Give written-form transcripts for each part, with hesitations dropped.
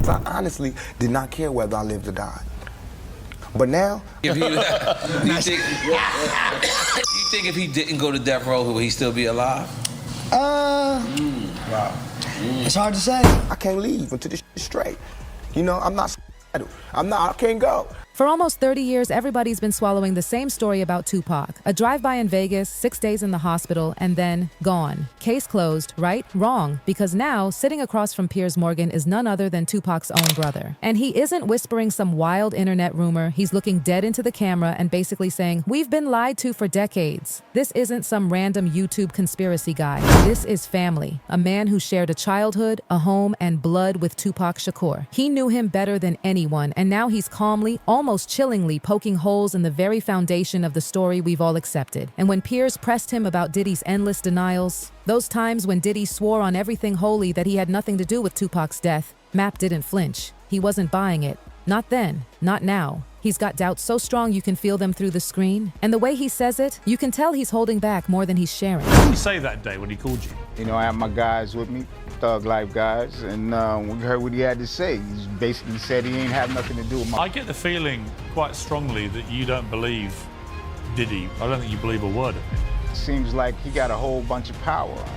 because I honestly did not care whether I lived or died. But now, If you think if he didn't go to death row, would he still be alive? Wow. It's hard to say. I can't leave until this shit is straight. You know, I can't go. For almost 30 years, everybody's been swallowing the same story about Tupac. A drive-by in Vegas, 6 days in the hospital, and then gone. Case closed, right? Wrong. Because now, sitting across from Piers Morgan is none other than Tupac's own brother. And he isn't whispering some wild internet rumor. He's looking dead into the camera and basically saying, "We've been lied to for decades." This isn't some random YouTube conspiracy guy. This is family. A man who shared a childhood, a home, and blood with Tupac Shakur. He knew him better than anyone, and now he's calmly, almost chillingly poking holes in the very foundation of the story we've all accepted. And when Piers pressed him about Diddy's endless denials, those times when Diddy swore on everything holy that he had nothing to do with Tupac's death, Mapp didn't flinch. He wasn't buying it. Not then, not now. He's got doubts so strong you can feel them through the screen. And the way he says it, you can tell he's holding back more than he's sharing. What did you say that day when he called you? You know, I have my guys with me, Thug Life guys, and we heard what he had to say. He basically said he ain't have nothing to do with my... I get the feeling quite strongly that you don't believe Diddy. I don't think you believe a word of it. Seems like he got a whole bunch of power on him.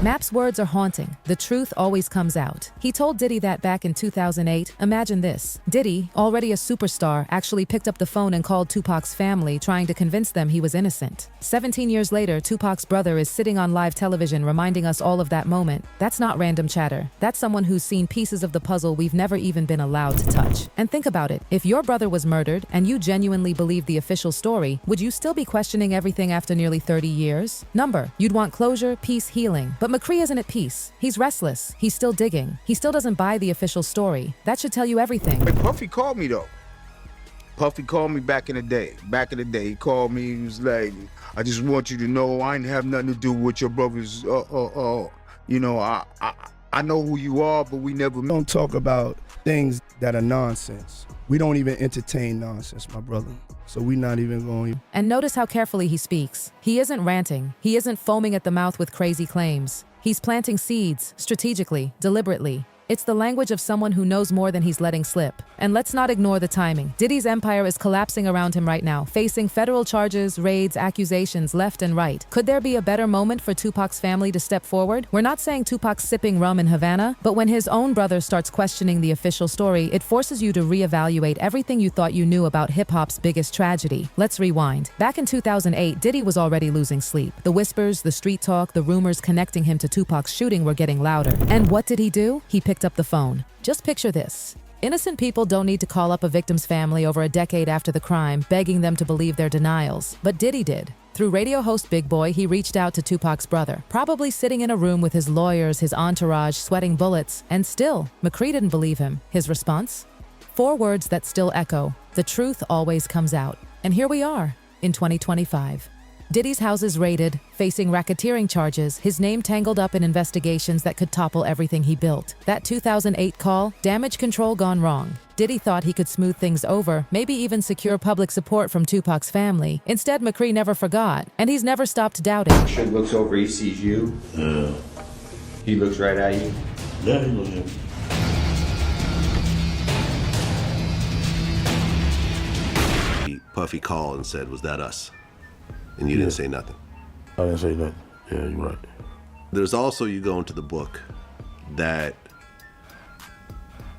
Mapp's words are haunting. The truth always comes out. He told Diddy that back in 2008. Imagine this. Diddy, already a superstar, actually picked up the phone and called Tupac's family, trying to convince them he was innocent. 17 years later, Tupac's brother is sitting on live television reminding us all of that moment. That's not random chatter. That's someone who's seen pieces of the puzzle we've never even been allowed to touch. And think about it. If your brother was murdered and you genuinely believed the official story, would you still be questioning everything after nearly 30 years? You'd want closure, peace, healing. But McCree isn't at peace. He's restless. He's still digging. He still doesn't buy the official story. That should tell you everything. Hey, Puffy called me, though. Puffy called me back in the day. He called me, he was like, "I just want you to know I ain't have nothing to do with your brothers. You know, I know who you are, but we never..." Don't talk about things that are nonsense. We don't even entertain nonsense, my brother. So we're not even going. And notice how carefully he speaks. He isn't ranting. He isn't foaming at the mouth with crazy claims. He's planting seeds, strategically, deliberately. It's the language of someone who knows more than he's letting slip. And let's not ignore the timing. Diddy's empire is collapsing around him right now, facing federal charges, raids, accusations left and right. Could there be a better moment for Tupac's family to step forward? We're not saying Tupac's sipping rum in Havana, but when his own brother starts questioning the official story, it forces you to reevaluate everything you thought you knew about hip-hop's biggest tragedy. Let's rewind. Back in 2008, Diddy was already losing sleep. The whispers, the street talk, the rumors connecting him to Tupac's shooting were getting louder. And what did he do? He picked up the phone. Just picture this. Innocent people don't need to call up a victim's family over a decade after the crime, begging them to believe their denials. But Diddy did. Through radio host Big Boy, he reached out to Tupac's brother, probably sitting in a room with his lawyers, his entourage, sweating bullets, and still, McCree didn't believe him. His response? 4 words that still echo. The truth always comes out. And here we are, in 2025. Diddy's house is raided, facing racketeering charges, his name tangled up in investigations that could topple everything he built. That 2008 call, damage control gone wrong. Diddy thought he could smooth things over, maybe even secure public support from Tupac's family. Instead, McCree never forgot, and he's never stopped doubting. Shit looks over, he sees you. Yeah. He looks right at you. Yeah, he looks at me. Puffy called and said, "Was that us?" And you didn't say nothing. I didn't say nothing. Yeah, you're right. There's also, you go into the book, that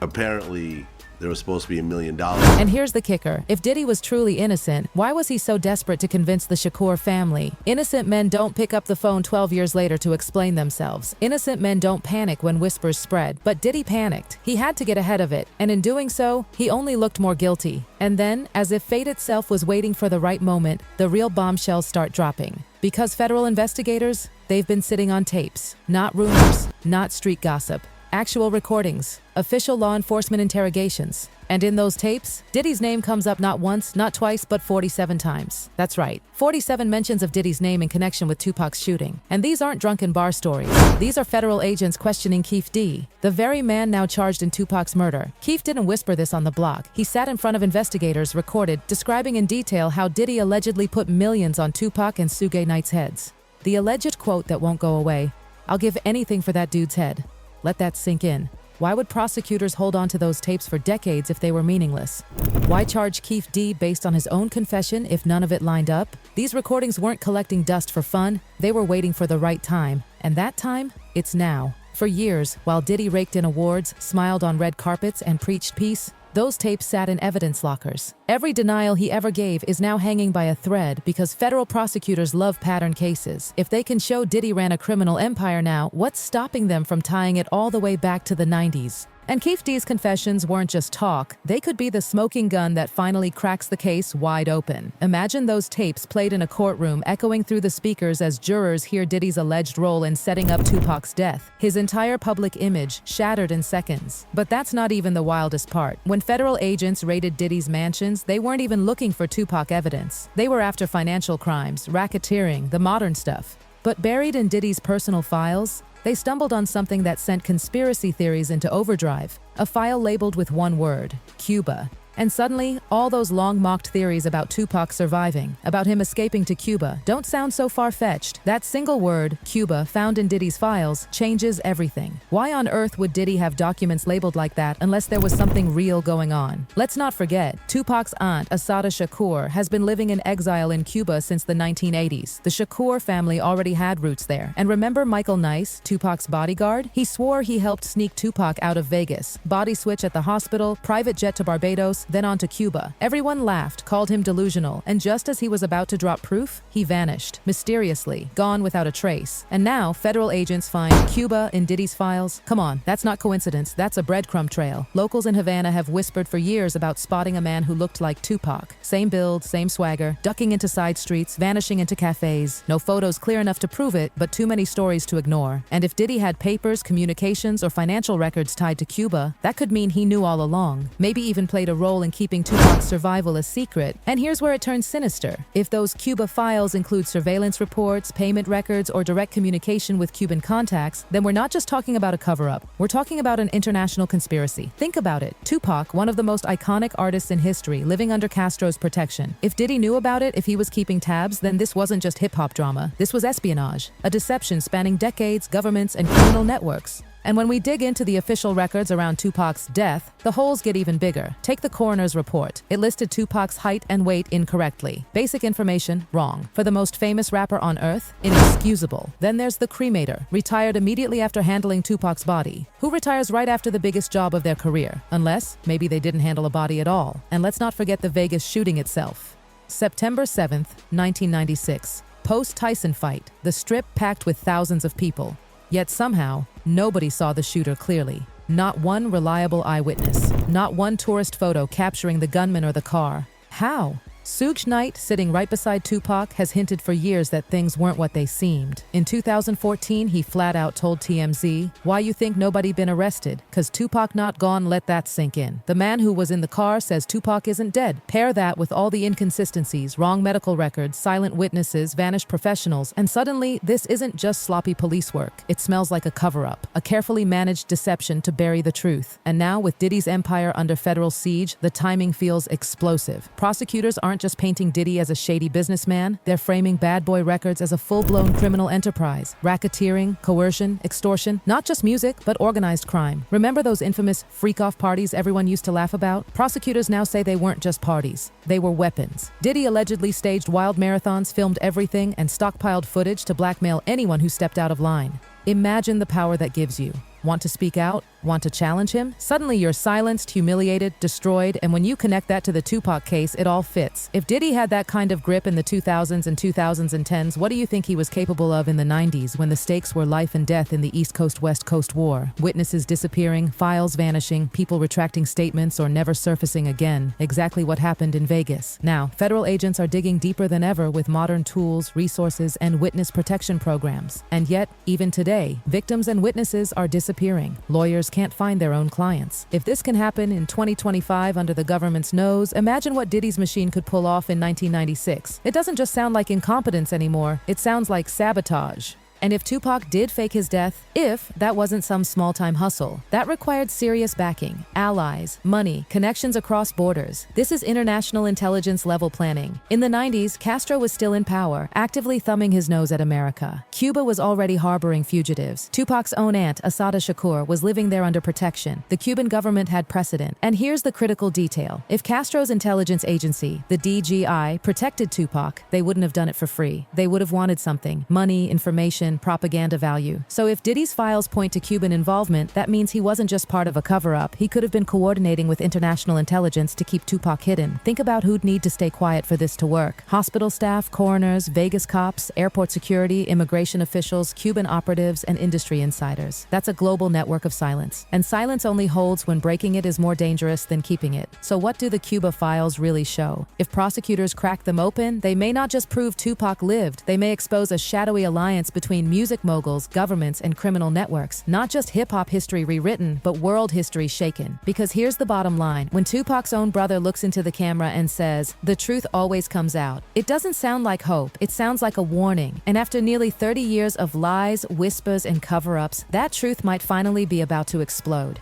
apparently there was supposed to be $1 million. And here's the kicker. If Diddy was truly innocent, why was he so desperate to convince the Shakur family? Innocent men don't pick up the phone 12 years later to explain themselves. Innocent men don't panic when whispers spread. But Diddy panicked. He had to get ahead of it. And in doing so, he only looked more guilty. And then, as if fate itself was waiting for the right moment, the real bombshells start dropping. Because federal investigators, they've been sitting on tapes. Not rumors, not street gossip. Actual recordings, official law enforcement interrogations. And in those tapes, Diddy's name comes up not once, not twice, but 47 times. That's right, 47 mentions of Diddy's name in connection with Tupac's shooting. And these aren't drunken bar stories. These are federal agents questioning Keith D, the very man now charged in Tupac's murder. Keith didn't whisper this on the block. He sat in front of investigators, recorded, describing in detail how Diddy allegedly put millions on Tupac and Suge Knight's heads. The alleged quote that won't go away, "I'll give anything for that dude's head." Let that sink in. Why would prosecutors hold on to those tapes for decades if they were meaningless? Why charge Keefe D based on his own confession if none of it lined up? These recordings weren't collecting dust for fun, they were waiting for the right time. And that time? It's now. For years, while Diddy raked in awards, smiled on red carpets, and preached peace, those tapes sat in evidence lockers. Every denial he ever gave is now hanging by a thread because federal prosecutors love pattern cases. If they can show Diddy ran a criminal empire now, what's stopping them from tying it all the way back to the 90s? And Keefe D's confessions weren't just talk, they could be the smoking gun that finally cracks the case wide open. Imagine those tapes played in a courtroom echoing through the speakers as jurors hear Diddy's alleged role in setting up Tupac's death. His entire public image shattered in seconds. But that's not even the wildest part. When federal agents raided Diddy's mansions, they weren't even looking for Tupac evidence. They were after financial crimes, racketeering, the modern stuff. But buried in Diddy's personal files, they stumbled on something that sent conspiracy theories into overdrive, a file labeled with one word, Cuba. And suddenly, all those long-mocked theories about Tupac surviving, about him escaping to Cuba, don't sound so far-fetched. That single word, Cuba, found in Diddy's files, changes everything. Why on earth would Diddy have documents labeled like that unless there was something real going on? Let's not forget, Tupac's aunt, Assata Shakur, has been living in exile in Cuba since the 1980s. The Shakur family already had roots there. And remember Michael Nice, Tupac's bodyguard? He swore he helped sneak Tupac out of Vegas. Body switch at the hospital, private jet to Barbados, then on to Cuba. Everyone laughed, called him delusional, and just as he was about to drop proof, he vanished, mysteriously, gone without a trace. And now, federal agents find Cuba in Diddy's files. Come on, that's not coincidence, that's a breadcrumb trail. Locals in Havana have whispered for years about spotting a man who looked like Tupac. Same build, same swagger, ducking into side streets, vanishing into cafes. No photos clear enough to prove it, but too many stories to ignore. And if Diddy had papers, communications, or financial records tied to Cuba, that could mean he knew all along. Maybe even played a role in keeping Tupac's survival a secret. And here's where it turns sinister. If those Cuba files include surveillance reports, payment records, or direct communication with Cuban contacts, then we're not just talking about a cover-up. We're talking about an international conspiracy. Think about it. Tupac, one of the most iconic artists in history, living under Castro's protection. If Diddy knew about it, if he was keeping tabs, then this wasn't just hip-hop drama. This was espionage, a deception spanning decades, governments, and criminal networks. And when we dig into the official records around Tupac's death, the holes get even bigger. Take the coroner's report. It listed Tupac's height and weight incorrectly. Basic information, wrong. For the most famous rapper on earth, inexcusable. Then there's the cremator, retired immediately after handling Tupac's body. Who retires right after the biggest job of their career? Unless, maybe they didn't handle a body at all. And let's not forget the Vegas shooting itself. September 7th, 1996. Post-Tyson fight, the Strip packed with thousands of people. Yet somehow, nobody saw the shooter clearly. Not one reliable eyewitness. Not one tourist photo capturing the gunman or the car. How? Suge Knight, sitting right beside Tupac, has hinted for years that things weren't what they seemed. In 2014, he flat out told TMZ, "Why you think nobody been arrested? 'Cause Tupac not gone, let that sink in." The man who was in the car says Tupac isn't dead. Pair that with all the inconsistencies, wrong medical records, silent witnesses, vanished professionals, and suddenly this isn't just sloppy police work. It smells like a cover-up, a carefully managed deception to bury the truth. And now, with Diddy's empire under federal siege, the timing feels explosive. Prosecutors aren't just painting Diddy as a shady businessman, they're framing Bad Boy Records as a full-blown criminal enterprise. Racketeering, coercion, extortion, not just music, but organized crime. Remember those infamous freak-off parties everyone used to laugh about? Prosecutors now say they weren't just parties. They were weapons. Diddy allegedly staged wild marathons, filmed everything, and stockpiled footage to blackmail anyone who stepped out of line. Imagine the power that gives you. Want to speak out? Want to challenge him? Suddenly you're silenced, humiliated, destroyed, and when you connect that to the Tupac case, it all fits. If Diddy had that kind of grip in the 2000s and 2010s, what do you think he was capable of in the 90s when the stakes were life and death in the East Coast-West Coast war? Witnesses disappearing, files vanishing, people retracting statements or never surfacing again. Exactly what happened in Vegas. Now, federal agents are digging deeper than ever with modern tools, resources, and witness protection programs. And yet, even today, victims and witnesses are disappearing. Lawyers can't find their own clients. If this can happen in 2025 under the government's nose, imagine what Diddy's machine could pull off in 1996. It doesn't just sound like incompetence anymore, it sounds like sabotage. And if Tupac did fake his death, if that wasn't some small-time hustle, that required serious backing, allies, money, connections across borders. This is international intelligence-level planning. In the 90s, Castro was still in power, actively thumbing his nose at America. Cuba was already harboring fugitives. Tupac's own aunt, Assata Shakur, was living there under protection. The Cuban government had precedent. And here's the critical detail. If Castro's intelligence agency, the DGI, protected Tupac, they wouldn't have done it for free. They would have wanted something: money, information, propaganda value. So if Diddy's files point to Cuban involvement, that means he wasn't just part of a cover-up. He could have been coordinating with international intelligence to keep Tupac hidden. Think about who'd need to stay quiet for this to work. Hospital staff, coroners, Vegas cops, airport security, immigration officials, Cuban operatives, and industry insiders. That's a global network of silence. And silence only holds when breaking it is more dangerous than keeping it. So what do the Cuba files really show? If prosecutors crack them open, they may not just prove Tupac lived, they may expose a shadowy alliance between music moguls, governments, and criminal networks. Not just hip-hop history rewritten, but world history shaken. Because here's the bottom line. When Tupac's own brother looks into the camera and says, "The truth always comes out," it doesn't sound like hope. It sounds like a warning. And after nearly 30 years of lies, whispers, and cover-ups, that truth might finally be about to explode.